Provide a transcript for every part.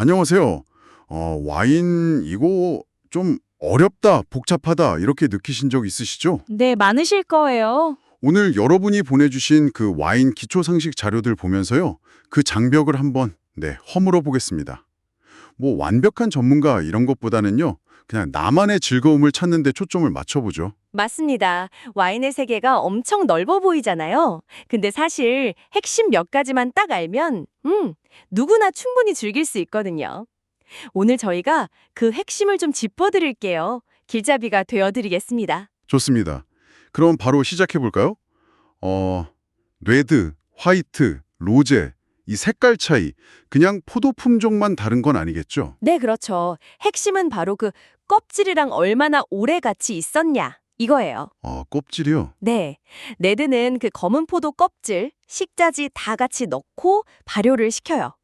안녕하세요. 와인 이거 좀 어렵다, 복잡하다 이렇게 느끼신 적 있으시죠? 네, 많으실 거예요. 오늘 여러분이 보내주신 그 와인 기초 상식 자료들 보면서요. 그 장벽을 한번 허물어 보겠습니다. 뭐 완벽한 전문가 이런 것보다는요. 그냥 나만의 즐거움을 찾는 데 초점을 맞춰보죠. 맞습니다. 와인의 세계가 엄청 넓어 보이잖아요. 근데 사실 핵심 몇 가지만 딱 알면, 누구나 충분히 즐길 수 있거든요. 오늘 저희가 그 핵심을 좀 짚어드릴게요. 길잡이가 되어드리겠습니다. 좋습니다. 그럼 바로 시작해 볼까요? 레드, 화이트, 로제 이 색깔 차이 그냥 포도 품종만 다른 건 아니겠죠? 네, 그렇죠. 핵심은 바로 그 껍질이랑 얼마나 오래 같이 있었냐, 이거예요. 껍질이요? 네, 레드는 그 검은 포도 껍질, 식자지 다 같이 넣고 발효를 시켜요.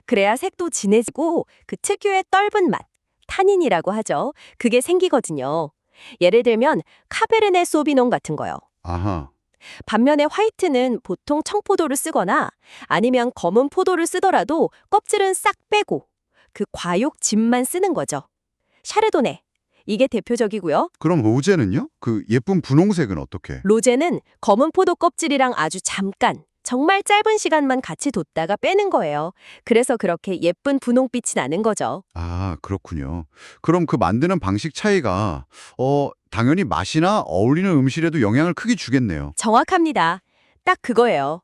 그래야 색도 진해지고 그 특유의 떫은 맛, 타닌이라고 하죠. 그게 생기거든요. 예를 들면 카베르네 소비농 같은 거요. 아하. 반면에 화이트는 보통 청포도를 쓰거나 아니면 검은 포도를 쓰더라도 껍질은 싹 빼고 그 과육 즙만 쓰는 거죠. 샤르도네, 이게 대표적이고요. 그럼 로제는요? 그 예쁜 분홍색은 어떻게? 로제는 검은 포도 껍질이랑 아주 잠깐, 정말 짧은 시간만 같이 뒀다가 빼는 거예요. 그래서 그렇게 예쁜 분홍빛이 나는 거죠. 아, 그렇군요. 그럼 그 만드는 방식 차이가 당연히 맛이나 어울리는 음식에도 영향을 크게 주겠네요. 정확합니다. 딱 그거예요.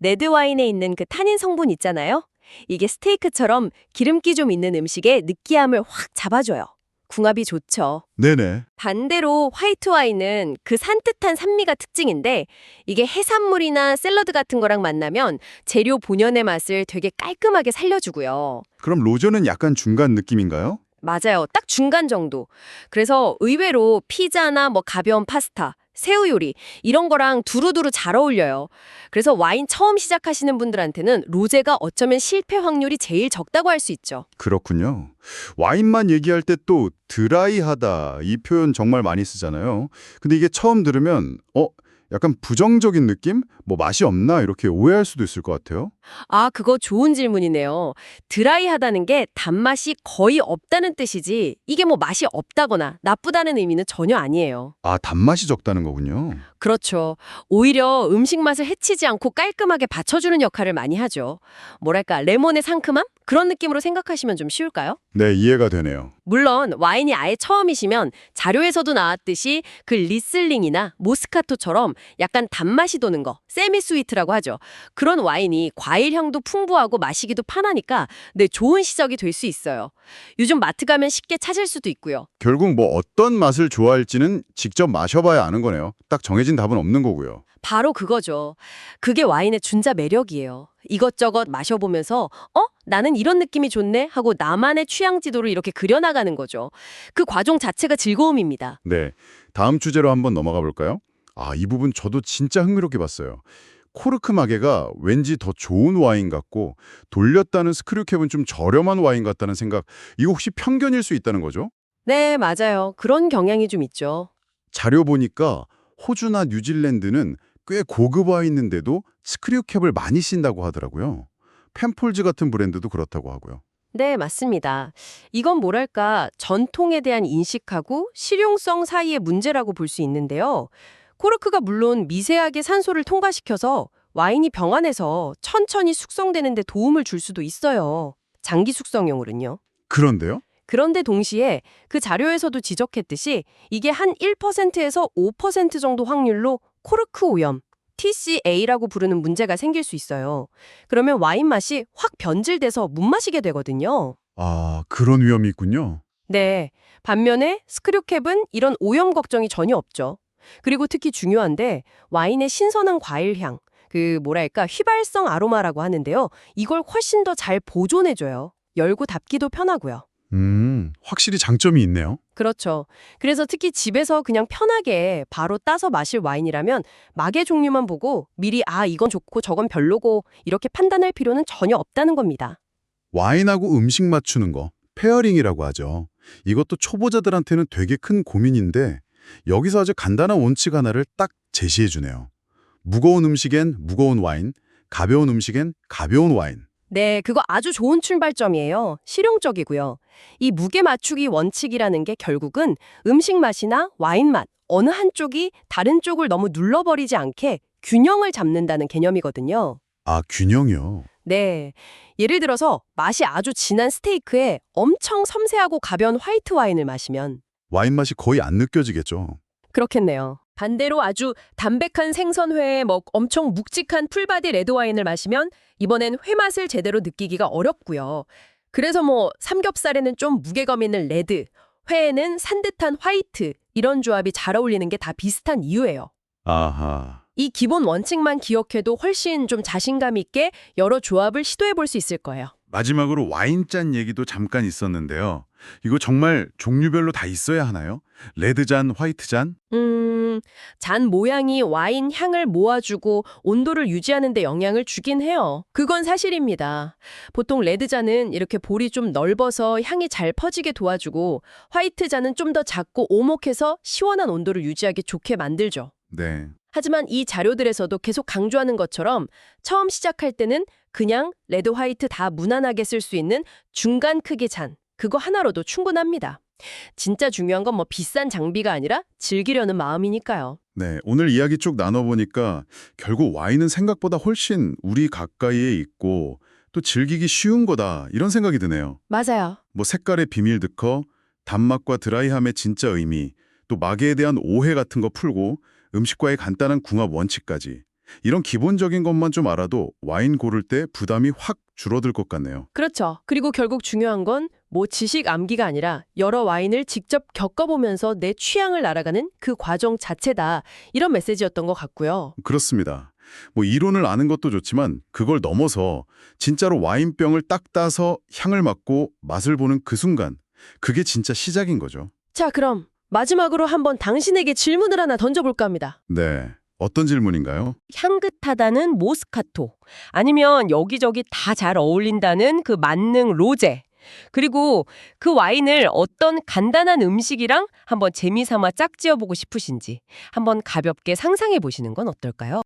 레드와인에 있는 그 타닌 성분 있잖아요. 이게 스테이크처럼 기름기 좀 있는 음식의 느끼함을 확 잡아줘요. 궁합이 좋죠. 네네. 반대로 화이트 와인은 그 산뜻한 산미가 특징인데 이게 해산물이나 샐러드 같은 거랑 만나면 재료 본연의 맛을 되게 깔끔하게 살려주고요. 그럼 로제는 약간 중간 느낌인가요? 맞아요. 딱 중간 정도. 그래서 의외로 피자나 뭐 가벼운 파스타, 새우 요리 이런 거랑 두루두루 잘 어울려요. 그래서 와인 처음 시작하시는 분들한테는 로제가 어쩌면 실패 확률이 제일 적다고 할 수 있죠. 그렇군요. 와인만 얘기할 때 또 드라이하다 이 표현 정말 많이 쓰잖아요. 근데 이게 처음 들으면 약간 부정적인 느낌? 뭐 맛이 없나 이렇게 오해할 수도 있을 것 같아요. 아, 그거 좋은 질문이네요. 드라이하다는 게 단맛이 거의 없다는 뜻이지 이게 뭐 맛이 없다거나 나쁘다는 의미는 전혀 아니에요. 아, 단맛이 적다는 거군요. 그렇죠. 오히려 음식 맛을 해치지 않고 깔끔하게 받쳐주는 역할을 많이 하죠. 뭐랄까, 레몬의 상큼함? 그런 느낌으로 생각하시면 좀 쉬울까요? 네, 이해가 되네요. 물론 와인이 아예 처음이시면 자료에서도 나왔듯이 그 리슬링이나 모스카토처럼 약간 단맛이 도는 거, 세미 스위트라고 하죠. 그런 와인이 과일 향도 풍부하고 마시기도 편하니까 네, 좋은 시작이 될 수 있어요. 요즘 마트 가면 쉽게 찾을 수도 있고요. 결국 뭐 어떤 맛을 좋아할지는 직접 마셔봐야 아는 거네요. 딱 정해진 답은 없는 거고요. 바로 그거죠. 그게 와인의 준자 매력이에요. 이것저것 마셔보면서 나는 이런 느낌이 좋네 하고 나만의 취향 지도를 이렇게 그려나가는 거죠. 그 과정 자체가 즐거움입니다. 네, 다음 주제로 한번 넘어가 볼까요? 아, 이 부분 저도 진짜 흥미롭게 봤어요. 코르크 마개가 왠지 더 좋은 와인 같고 돌렸다는 스크류캡은 좀 저렴한 와인 같다는 생각, 이거 혹시 편견일 수 있다는 거죠? 네, 맞아요. 그런 경향이 좀 있죠. 자료 보니까 호주나 뉴질랜드는 꽤 고급 와인인데도 스크류캡을 많이 쓴다고 하더라고요. 펜폴즈 같은 브랜드도 그렇다고 하고요. 네, 맞습니다. 이건 뭐랄까, 전통에 대한 인식하고 실용성 사이의 문제라고 볼 수 있는데요. 코르크가 물론 미세하게 산소를 통과시켜서 와인이 병 안에서 천천히 숙성되는 데 도움을 줄 수도 있어요. 장기 숙성용으로는요. 그런데요? 그런데 동시에 그 자료에서도 지적했듯이 이게 한 1%에서 5% 정도 확률로 코르크 오염, TCA라고 부르는 문제가 생길 수 있어요. 그러면 와인 맛이 확 변질돼서 못 마시게 되거든요. 아, 그런 위험이 있군요. 네. 반면에 스크류캡은 이런 오염 걱정이 전혀 없죠. 그리고 특히 중요한데 와인의 신선한 과일 향, 그 뭐랄까 휘발성 아로마라고 하는데요. 이걸 훨씬 더 잘 보존해줘요. 열고 닫기도 편하고요. 확실히 장점이 있네요. 그렇죠. 그래서 특히 집에서 그냥 편하게 바로 따서 마실 와인이라면 막의 종류만 보고 미리 이건 좋고 저건 별로고 이렇게 판단할 필요는 전혀 없다는 겁니다. 와인하고 음식 맞추는 거, 페어링이라고 하죠. 이것도 초보자들한테는 되게 큰 고민인데 여기서 아주 간단한 원칙 하나를 딱 제시해 주네요. 무거운 음식엔 무거운 와인, 가벼운 음식엔 가벼운 와인. 네, 그거 아주 좋은 출발점이에요. 실용적이고요. 이 무게 맞추기 원칙이라는 게 결국은 음식 맛이나 와인 맛, 어느 한쪽이 다른 쪽을 너무 눌러버리지 않게 균형을 잡는다는 개념이거든요. 아, 균형이요. 네. 예를 들어서 맛이 아주 진한 스테이크에 엄청 섬세하고 가벼운 화이트 와인을 마시면 와인 맛이 거의 안 느껴지겠죠. 그렇겠네요. 반대로 아주 담백한 생선회에 엄청 묵직한 풀바디 레드와인을 마시면 이번엔 회맛을 제대로 느끼기가 어렵고요. 그래서 삼겹살에는 좀 무게감 있는 레드, 회에는 산뜻한 화이트 이런 조합이 잘 어울리는 게 다 비슷한 이유예요. 아하. 이 기본 원칙만 기억해도 훨씬 좀 자신감 있게 여러 조합을 시도해 볼 수 있을 거예요. 마지막으로 와인잔 얘기도 잠깐 있었는데요. 이거 정말 종류별로 다 있어야 하나요? 레드잔, 화이트잔? 잔 모양이 와인 향을 모아주고 온도를 유지하는 데 영향을 주긴 해요. 그건 사실입니다. 보통 레드잔은 이렇게 볼이 좀 넓어서 향이 잘 퍼지게 도와주고 화이트 잔은 좀 더 작고 오목해서 시원한 온도를 유지하기 좋게 만들죠. 네. 하지만 이 자료들에서도 계속 강조하는 것처럼 처음 시작할 때는 그냥 레드, 화이트 다 무난하게 쓸 수 있는 중간 크기 잔, 그거 하나로도 충분합니다. 진짜 중요한 건 비싼 장비가 아니라 즐기려는 마음이니까요. 네, 오늘 이야기 쭉 나눠보니까 결국 와인은 생각보다 훨씬 우리 가까이에 있고 또 즐기기 쉬운 거다 이런 생각이 드네요. 맞아요. 색깔의 비밀 특허, 단맛과 드라이함의 진짜 의미, 또 마개에 대한 오해 같은 거 풀고 음식과의 간단한 궁합 원칙까지 이런 기본적인 것만 좀 알아도 와인 고를 때 부담이 확 줄어들 것 같네요. 그렇죠. 그리고 결국 중요한 건 지식 암기가 아니라 여러 와인을 직접 겪어보면서 내 취향을 알아가는 그 과정 자체다. 이런 메시지였던 것 같고요. 그렇습니다. 이론을 아는 것도 좋지만 그걸 넘어서 진짜로 와인병을 딱 따서 향을 맡고 맛을 보는 그 순간, 그게 진짜 시작인 거죠. 자, 그럼 마지막으로 한번 당신에게 질문을 하나 던져볼까 합니다. 네. 어떤 질문인가요? 향긋하다는 모스카토, 아니면 여기저기 다 잘 어울린다는 그 만능 로제, 그리고 그 와인을 어떤 간단한 음식이랑 한번 재미삼아 짝지어보고 싶으신지 한번 가볍게 상상해 보시는 건 어떨까요?